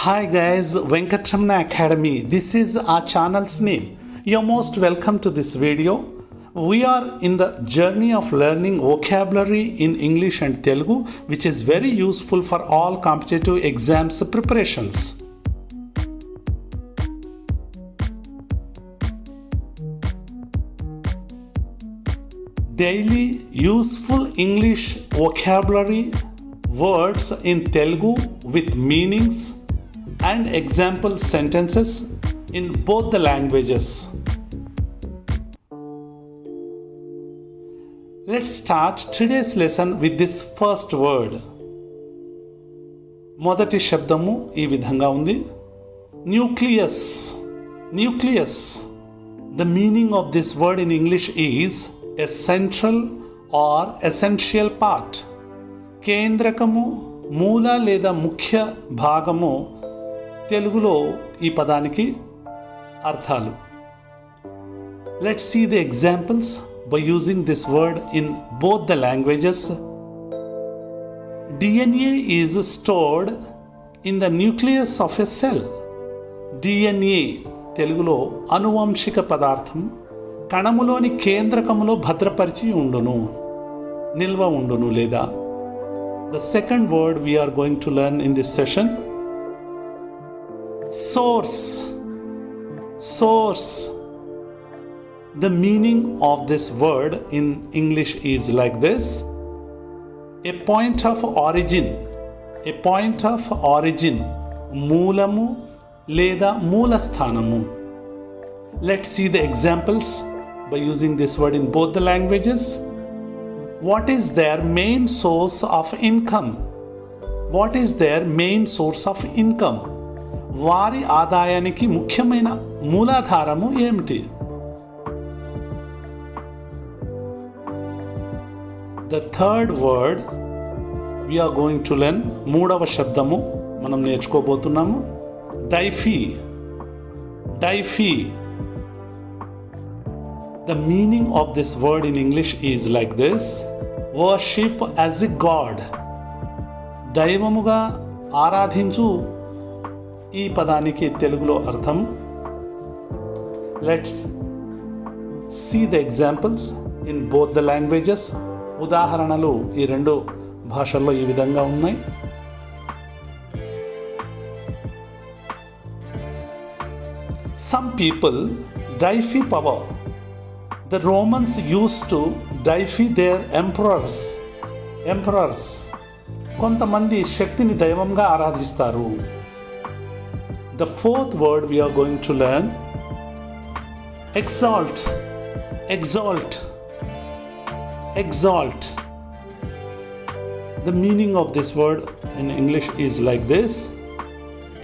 Hi guys, Venkatramana Academy. This is our channel's name. You're most welcome to this video. We are in the journey of learning vocabulary in English and Telugu, which is very useful for all competitive exams preparations. Daily useful English vocabulary words in Telugu with meanings and example sentences in both the languages. Let's start today's lesson with this first word. మొదటి శబ్దము ఈ విధంగా ఉంది. Nucleus. Nucleus. The meaning of this word in English is a central or essential part. కేంద్రకము, మూల లేదా ముఖ్య భాగము తెలుగులో ఈ పదానికి అర్థాలు. Let's see the examples by using this word in both the languages. DNA is stored in the nucleus of a cell. DNA తెలుగులో అనువంశిక పదార్థం కణములోని కేంద్రకములో భద్రపరిచి ఉండును, నిల్వ ఉండును లేదా. The second word we are going to learn in this session, source. Source. The meaning of this word in English is like this: a point of origin. A point of origin. మూలము లేదా మూలస్థానము. Let's see the examples by using this word in both the languages. What is their main source of income? What is their main source of income? వారి ఆదాయానికి ముఖ్యమైన మూలాధారము ఏమిటి? The third word we are going to learn, మూడవ శబ్దము మనం నేర్చుకోబోతున్నాము. Deify. Deify. The meaning of this word in English is like this: worship as a god. దైవముగా ఆరాధించు ఈ పదానికి తెలుగులో అర్థం. Let's see the examples in both the languages. ఉదాహరణలు ఈ రెండు భాషల్లో ఈ విధంగా ఉన్నాయి. Some people deify power. The Romans used to deify their emperors. Emperors. కొంతమంది శక్తిని దైవంగా ఆరాధిస్తారు. The fourth word we are going to learn, exalt. Exalt. Exalt. The meaning of this word in English is like this: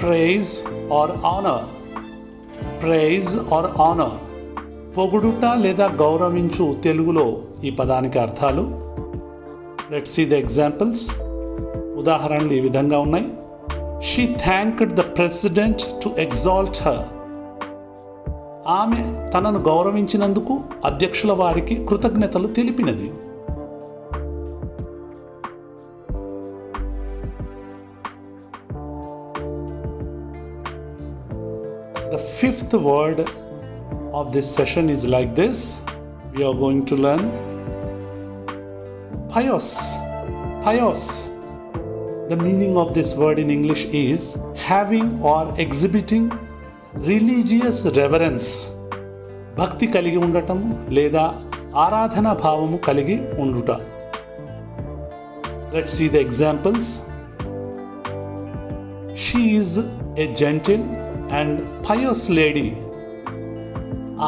praise or honor. Praise or honor. పొగుడుట లేదా గౌరవించు తెలుగులో ఈ పదానికి అర్థాలు. Let's see the examples. ఉదాహరణలు ఈ విధంగా ఉన్నాయి. She thanked the president to exalt her. ఆమె తనను గౌరవించినందుకు అధ్యక్షుల వారికి కృతజ్ఞతలు తెలిపినది. The fifth word of this session is like this. We are going to learn pious. Pious. The meaning of this word in English is having or exhibiting religious reverence. భక్తి కలిగి ఉండటం లేదా ఆరాధనా భావము కలిగి ఉండుట. Let's see the examples. She is a gentle and pious lady.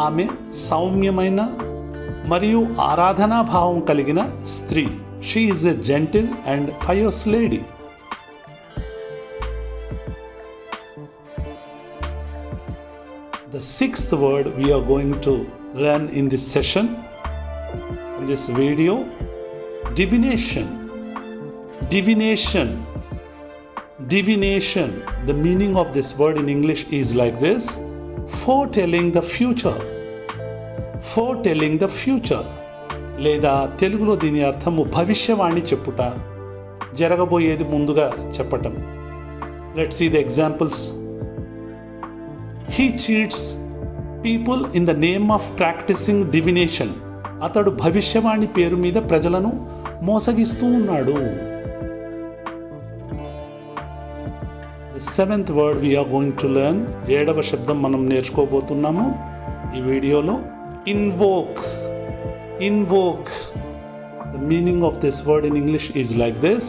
ఆమె సౌమ్యమైన మరియు ఆరాధనా భావం కలిగిన స్త్రీ. She is a gentle and pious lady. The sixth word we are going to learn in this session, in this video, divination. Divination. Divination. The meaning of this word in English is like this: foretelling the future. Foretelling the future. లేదా తెలుగులో దీని అర్థము భవిష్యవాణి చెప్పుట, జరగబోయేది ముందుగా చెప్పటం. Let's see the examples. He cheats people in the name of practicing divination. అతడు భవిష్యవాణి పేరు మీద ప్రజలను మోసగిస్తూ ఉన్నాడు. The seventh word we are going to learn. ఏడవ శబ్దం మనం నేర్చుకోబోతున్నాము ఈ వీడియోలో. Invoke. Invoke. The meaning of this word in English is like this: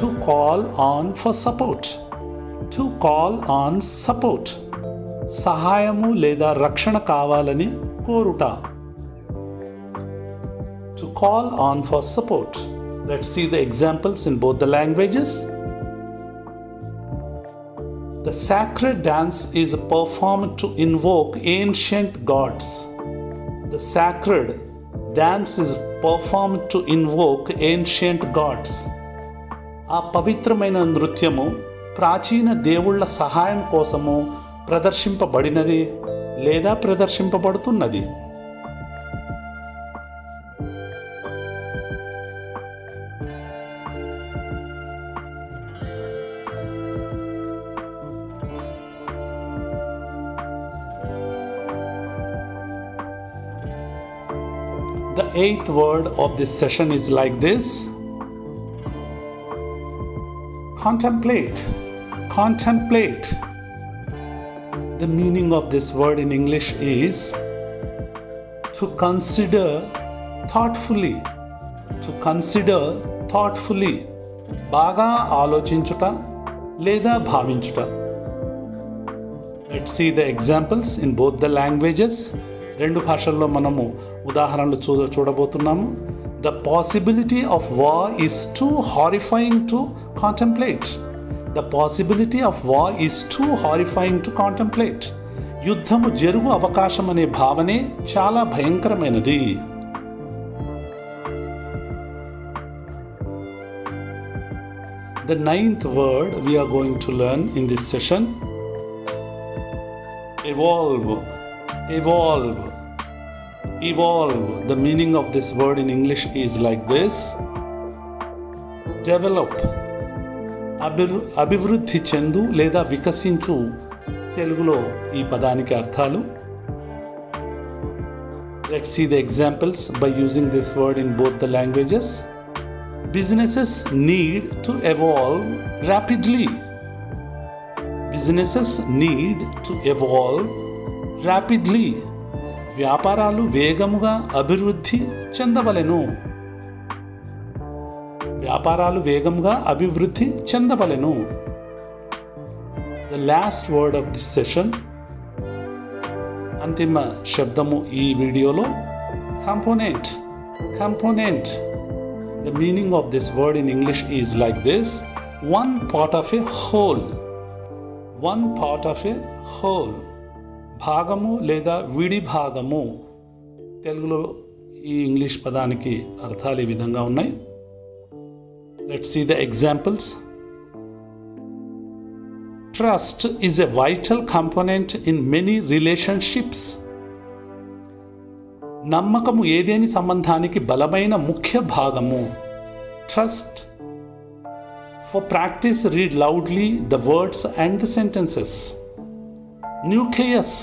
to call on for support. To call on support. సహాయము లేదా రక్షణ కావాలని కోరుట. To call on for support. Let's see the examples in both the languages. The sacred dance is performed to invoke ancient gods. The sacred dance is performed to invoke ancient gods. ఆ పవిత్రమైన నృత్యము ప్రాచీన దేవుళ్ళ సహాయం కోసము ప్రదర్శింపబడినది లేదా ప్రదర్శింపబడుతున్నది. The eighth word of this session is like this: contemplate. Contemplate. The meaning of this word in English is to consider thoughtfully. To consider thoughtfully. బాగా ఆలోచించుట లేదా భావించుట. Let's see the examples in both the languages. రెండు భాషల్లో మనము ఉదాహరణలు చూడబోతున్నాము. The possibility of war is too horrifying to contemplate. The possibility of war is too horrifying to contemplate. యుద్ధము జరుగు అవకాశం అనే భావనే చాలా భయంకరమైనది. The ninth word we are going to learn in this session: evolve. Evolve. Evolve. The meaning of this word in English is like this: develop. అభివృద్ధి చెందు లేదా వికసించు. తెలుగులో ఈ పదానికి అర్థాలు. Let's see the examples by using this word in both the languages. Businesses need to evolve rapidly. Businesses need to evolve rapidly. వ్యాపారాలు వేగముగా అభివృద్ధి చెందవలెను. వ్యాపారాలు వేగంగా అభివృద్ధి చెందవలెను. The last word of this session, అంతిమ శబ్దము ఈ వీడియోలో, component. Component. The meaning of this word in English is like this: one part of a whole. One part of a whole. భాగము లేదా విడి భాగము. తెలుగులో ఈ ఇంగ్లీష్ పదానికి అర్థాలు ఈ విధంగా ఉన్నాయి. Let's see the examples. Trust is a vital component in many relationships. నమ్మకము ఏదేని సంబంధానికి బలమైన ముఖ్య భాగము. Trust. For practice, read loudly the words and the sentences. Nucleus.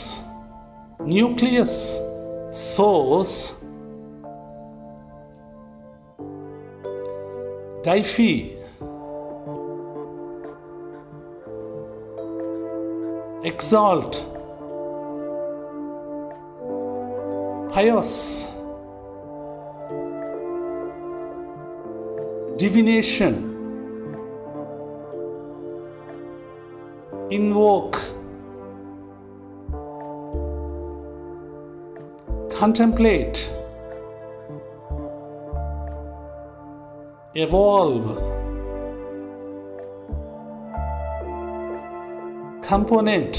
Nucleus. Source. Typhi. Exalt. Pious. Divination. Invoke. Contemplate. Evolve. Component.